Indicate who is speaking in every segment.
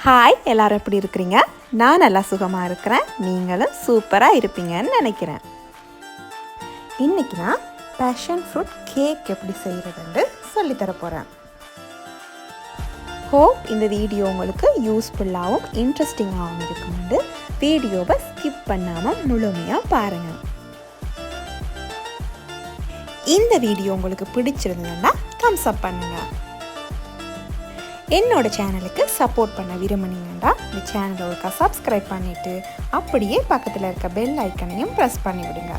Speaker 1: Hi, எல்லாரும் எப்படி இருக்கிறீங்க? நான் நல்லா சுகமாக இருக்கிறேன். நீங்களும் சூப்பராக இருப்பீங்கன்னு நினைக்கிறேன். இன்றைக்கி நான் பேஷன் ஃப்ரூட் கேக் எப்படி செய்கிறதுன்னு சொல்லித்தர போகிறேன். ஹோப் இந்த வீடியோ உங்களுக்கு யூஸ்ஃபுல்லாகவும் இன்ட்ரெஸ்டிங்காகவும் இருக்குமெண்டு வீடியோவை ஸ்கிப் பண்ணாமல் முழுமையாக பாருங்கள். இந்த வீடியோ உங்களுக்கு பிடிச்சிருந்ததுன்னா தம்ஸ் அப் பண்ணுங்கள். என்னோட சேனலுக்கு சப்போர்ட் பண்ண விரும்புனீங்கன்னா இந்த சேனலை ஒருக்கா சப்ஸ்கிரைப் பண்ணிவிட்டு அப்படியே பக்கத்தில் இருக்க பெல் ஐக்கனையும் ப்ரெஸ் பண்ணி விடுங்க.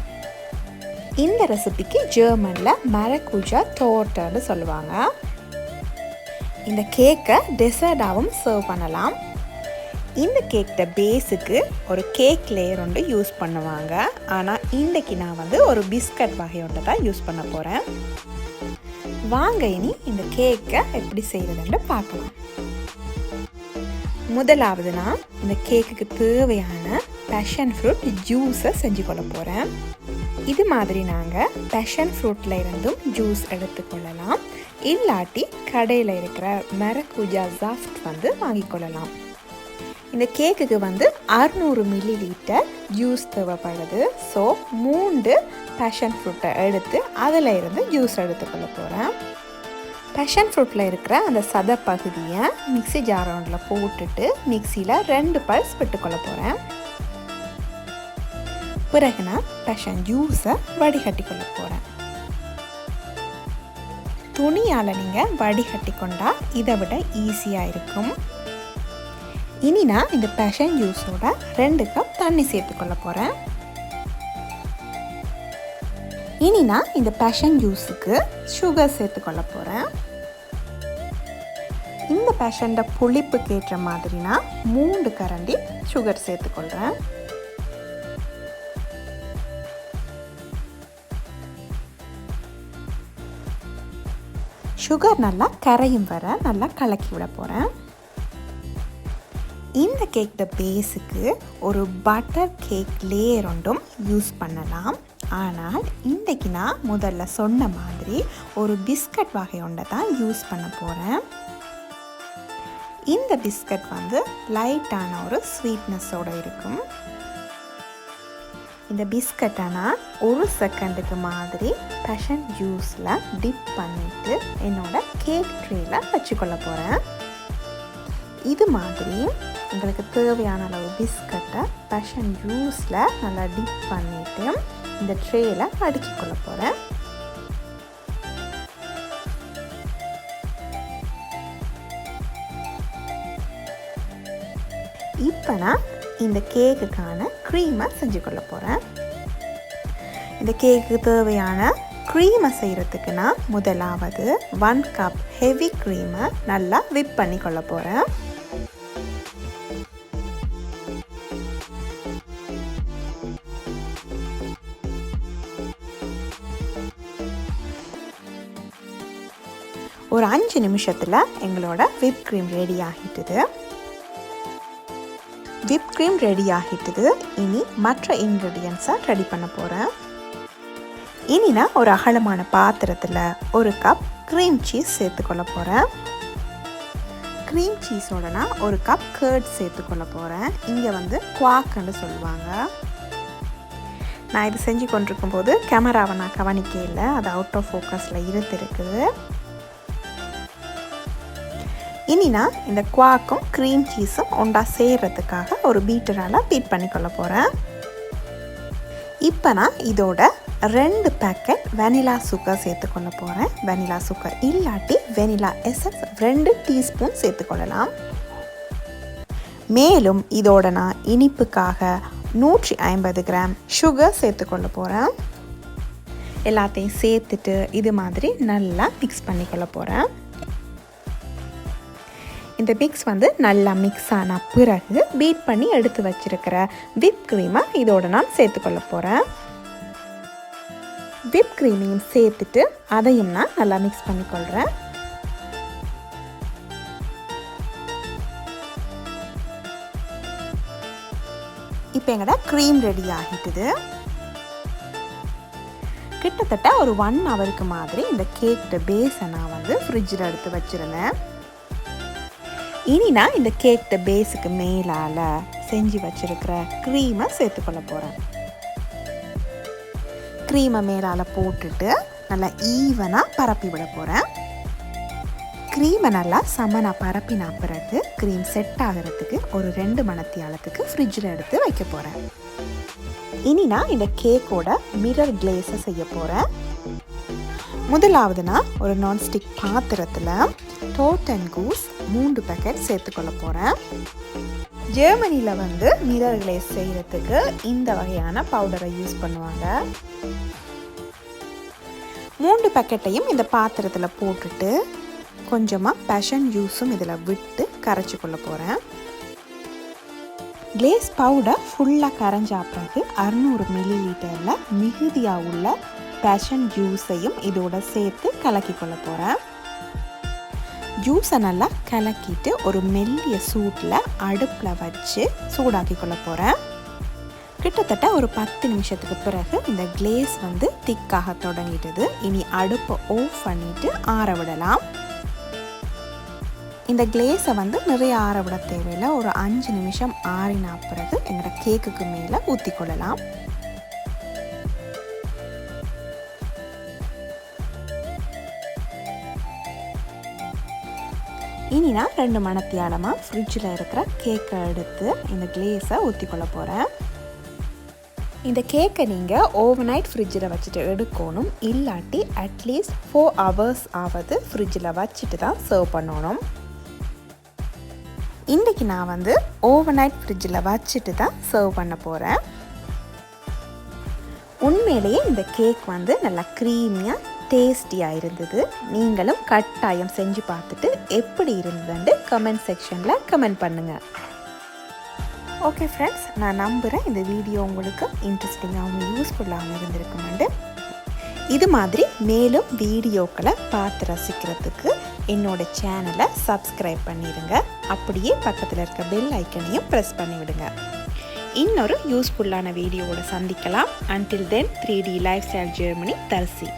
Speaker 1: இந்த ரெசிபிக்கு ஜெர்மனில் மரக்கூஜா டோர்ட்டர்னு சொல்லுவாங்க. இந்த கேக்கை டெசர்ட்டாகவும் சர்வ் பண்ணலாம். இந்த கேக்கோட பேஸுக்கு ஒரு கேக் லேயர் ஒன்று யூஸ் பண்ணுவாங்க. ஆனால் இன்றைக்கி நான் ஒரு பிஸ்கட் வகை ஒன்று தான் யூஸ் பண்ண போகிறேன். வாங்க இனி இந்த கேக்கை எப்படி செய்கிறதுன்னு பார்க்கலாம். முதலாவது நான் இந்த கேக்குக்கு தேவையான பேஷன் ஃப்ரூட் ஜூஸை செஞ்சு கொள்ள போகிறேன். இது மாதிரி நாங்கள் பேஷன் ஃப்ரூட்டில் இருந்தும் ஜூஸ் எடுத்துக்கொள்ளலாம். இல்லாட்டி கடையில் இருக்கிற மரக்கூஜா சாஃப்ட் வாங்கிக்கொள்ளலாம். இந்த கேக்குக்கு 600 மில்லிலிட்டர் ஜூஸ் தேவைப்படுது. ஸோ 3 பேஷன் ஃப்ரூட்டை எடுத்து அதில் இருந்து ஜூஸ் எடுத்துக்கொள்ள போகிறேன். பேஷன் ஃப்ரூட்டில் இருக்கிற அந்த சத பகுதியை மிக்சி ஜார் ஒன்றில் போட்டுட்டு மிக்சியில் 2 பல்ஸ் விட்டுக்கொள்ள போகிறேன். பிறகு நான் பேஷன் ஜூஸை வடிகட்டி போகிறேன். துணியால் நீங்கள் வடிகட்டி கொண்டால் இதை விட ஈஸியாக இருக்கும். இனி நான் இந்த பேஷன் ஜூஸோட 2 கப் தண்ணி சேர்த்துக்கொள்ள போகிறேன். இனி நான் இந்த பேஷன் ஜூஸுக்கு சுகர் சேர்த்துக்கொள்ள போகிறேன். இந்த பேஷன்ட புளிப்புக்கு ஏற்ற மாதிரி நான் 3 கரண்டி சுகர் சேர்த்துக்கொள்கிறேன். சுகர் நல்லா கரையும் வர நல்லா கலக்கி விட போகிறேன். இந்த கேக்கோட பேஸுக்கு ஒரு பட்டர் கேக் லேயர் ஒன்றும் யூஸ் பண்ணலாம். ஆனால் இன்றைக்கி நான் முதல்ல சொன்ன மாதிரி ஒரு பிஸ்கட் வகை ஒன்றை தான் யூஸ் பண்ண போகிறேன். இந்த பிஸ்கட் லைட்டான ஒரு ஸ்வீட்னஸோடு இருக்கும். இந்த பிஸ்கட்டை நான் 1 செகண்டுக்கு மாதிரி பேஷன் ஜூஸில் டிப் பண்ணிவிட்டு என்னோட கேக் ட்ரேயில் வச்சுக்கொள்ள போகிறேன். இது மாதிரி உங்களுக்கு தேவையான அளவு பிஸ்கட்டை பேஷன் ஜூஸில் நல்லா டிப் பண்ணிவிட்டு இந்த ட்ரேயில் அடுக்கிக்கொள்ள போகிறேன். இப்போ நான் இந்த கேக்குக்கான க்ரீமை செஞ்சு கொள்ள போகிறேன். இந்த கேக்கு தேவையான க்ரீமை செய்கிறதுக்கு நான் முதலாவது 1 கப் ஹெவி க்ரீமை நல்லா விப் பண்ணி கொள்ள போகிறேன். ஒரு 5 நிமிஷத்தில் எங்களோட விப் க்ரீம் ரெடி ஆகிட்டுது. விப் க்ரீம் ரெடி ஆகிட்டுது. இனி மற்ற இன்க்ரீடியன்ஸை ரெடி பண்ண போகிறேன். இனி நான் ஒரு அகலமான பாத்திரத்தில் 1 கப் க்ரீம் சீஸ் சேர்த்துக்கொள்ள போகிறேன். க்ரீம் சீஸோட நான் 1 கப் கர்ட் சேர்த்துக்கொள்ள போகிறேன். இங்கே குவாக்குன்னு சொல்லுவாங்க. நான் இது செஞ்சு கொண்டிருக்கும் போது கேமராவை நான் கவனிக்க இல்லை, அது அவுட் ஆஃப் ஃபோக்கஸில் இருக்குது. இனி நான் இந்த குவாக்கும் க்ரீம் சீஸும் ஒன்றா செய்கிறதுக்காக ஒரு பீட்டரால் பீட் பண்ணிக்கொள்ள போகிறேன். இப்போ நான் இதோட 2 பேக்கெட் வெனிலா சுகர் சேர்த்துக்கொள்ள போகிறேன். வெனிலா சுகர் இல்லாட்டி வெனிலா எசன்ஸ் 2 டீஸ்பூன் சேர்த்துக்கொள்ளலாம். மேலும் இதோட நான் இனிப்புக்காக 150 கிராம் சுகர் சேர்த்துக்கொள்ள போகிறேன். எல்லாத்தையும் சேர்த்துட்டு இது மாதிரி நல்லா மிக்ஸ் பண்ணிக்கொள்ள போகிறேன். இந்த மிக்ஸ் நல்லா மிக்ஸ் ஆன பிறகு பீட் பண்ணி எடுத்து வச்சிருக்கிற விப் க்ரீமை இதோட நான் சேர்த்துக்கொள்ள போகிறேன். விப் க்ரீமையும் சேர்த்துட்டு அதையும் நான் நல்லா மிக்ஸ் பண்ணிக்கொள்கிறேன். இப்போ எங்களோட க்ரீம் ரெடி ஆகிட்டுது. கிட்டத்தட்ட ஒரு 1 ஹவருக்கு மாதிரி இந்த கேக்கோட பேஸை நான் ஃப்ரிட்ஜில் எடுத்து வச்சுருந்தேன். இனி நான் இந்த கேக் பேஸுக்கு மேலால் செஞ்சு வச்சுருக்கிற க்ரீமை சேர்த்துக்கொள்ள போகிறேன். க்ரீமை மேலால் போட்டுட்டு நல்லா ஈவனாக பரப்பி விட போகிறேன். க்ரீமை நல்லா சமனாக பரப்பினா பிறகு க்ரீம் செட் ஆகிறதுக்கு ஒரு 2 மணித்தியாலத்துக்கு ஃப்ரிட்ஜில் எடுத்து வைக்க போகிறேன். இனி நான் இந்த கேக்கோட மிரர் கிளேஸை செய்ய போகிறேன். முதலாவது நான் ஒரு நான்ஸ்டிக் பாத்திரத்தில் டோட் அண்ட் கூஸ் 3 பேக்கெட் சேர்த்துக்கொள்ள போகிறேன். ஜெர்மனியில் மிரர் கிளேஸ் செய்கிறதுக்கு இந்த வகையான பவுடரை யூஸ் பண்ணுவாங்க. 3 பேக்கெட்டையும் இந்த பாத்திரத்தில் போட்டுட்டு கொஞ்சமாக பேஷன் ஜூஸும் இதில் விட்டு கரைச்சி கொள்ள போகிறேன். கிளேஸ் பவுடர் ஃபுல்லாக கரைஞ்சா பிறகு 600 மில்லிலிட்டரில் மிகுதியாக உள்ள பேஷன் ஜூஸையும் இதோட சேர்த்து கலக்கி கொள்ள போகிறேன். ஜூஸை நல்லா கலக்கிட்டு ஒரு மெல்லிய சூட்டில் அடுப்பில் வச்சு சூடாக்கி கொள்ள போகிறேன். கிட்டத்தட்ட ஒரு 10 நிமிஷத்துக்கு பிறகு இந்த கிளேஸ் திக்காக தொடங்கிட்டது. இனி அடுப்பை ஆஃப் பண்ணிவிட்டு ஆற விடலாம். இந்த கிளேஸை நிறைய ஆற விட தேவையில்லை. ஒரு 5 நிமிஷம் ஆறினா பிறகு எங்களோட கேக்குக்கு மேலே ஊற்றி கொள்ளலாம். இனி நான் 2 மணித்தியாலமாக ஃப்ரிட்ஜில் இருக்கிற கேக்கை எடுத்து இந்த கிளேஸை ஊற்றி கொள்ள போகிறேன். இந்த கேக்கை நீங்கள் ஓவர் நைட் ஃப்ரிட்ஜில் வச்சுட்டு எடுக்கணும். இல்லாட்டி அட்லீஸ்ட் 4 ஹவர்ஸ் ஆவது ஃப்ரிட்ஜில் வச்சுட்டு தான் சர்வ் பண்ணணும். இன்றைக்கி நான் ஓவர் நைட் ஃப்ரிட்ஜில் வச்சுட்டு தான் சர்வ் பண்ண போகிறேன். உண்மையிலேயே இந்த கேக் நல்லா க்ரீமியாக டேஸ்டியாக இருந்தது. நீங்களும் கட்டாயம் செஞ்சு பார்த்துட்டு எப்படி இருந்ததுன்னு கமெண்ட் செக்ஷனில் கமெண்ட் பண்ணுங்கள். ஓகே ஃப்ரெண்ட்ஸ், நான் நம்புகிறேன் இந்த வீடியோ உங்களுக்கு இன்ட்ரெஸ்டிங்காகவும் யூஸ்ஃபுல்லாகவும் இருந்திருக்குமெண்டு. இது மாதிரி மேலும் வீடியோக்களை பார்த்து ரசிக்கிறதுக்கு என்னோட சேனலை சப்ஸ்கிரைப் பண்ணிடுங்க. அப்படியே பக்கத்தில் இருக்க பெல் ஐக்கனையும் ப்ரெஸ் பண்ணிவிடுங்க. இன்னொரு யூஸ்ஃபுல்லான வீடியோவோட சந்திக்கலாம். Until then, 3D Lifestyle Germany, தர்சி.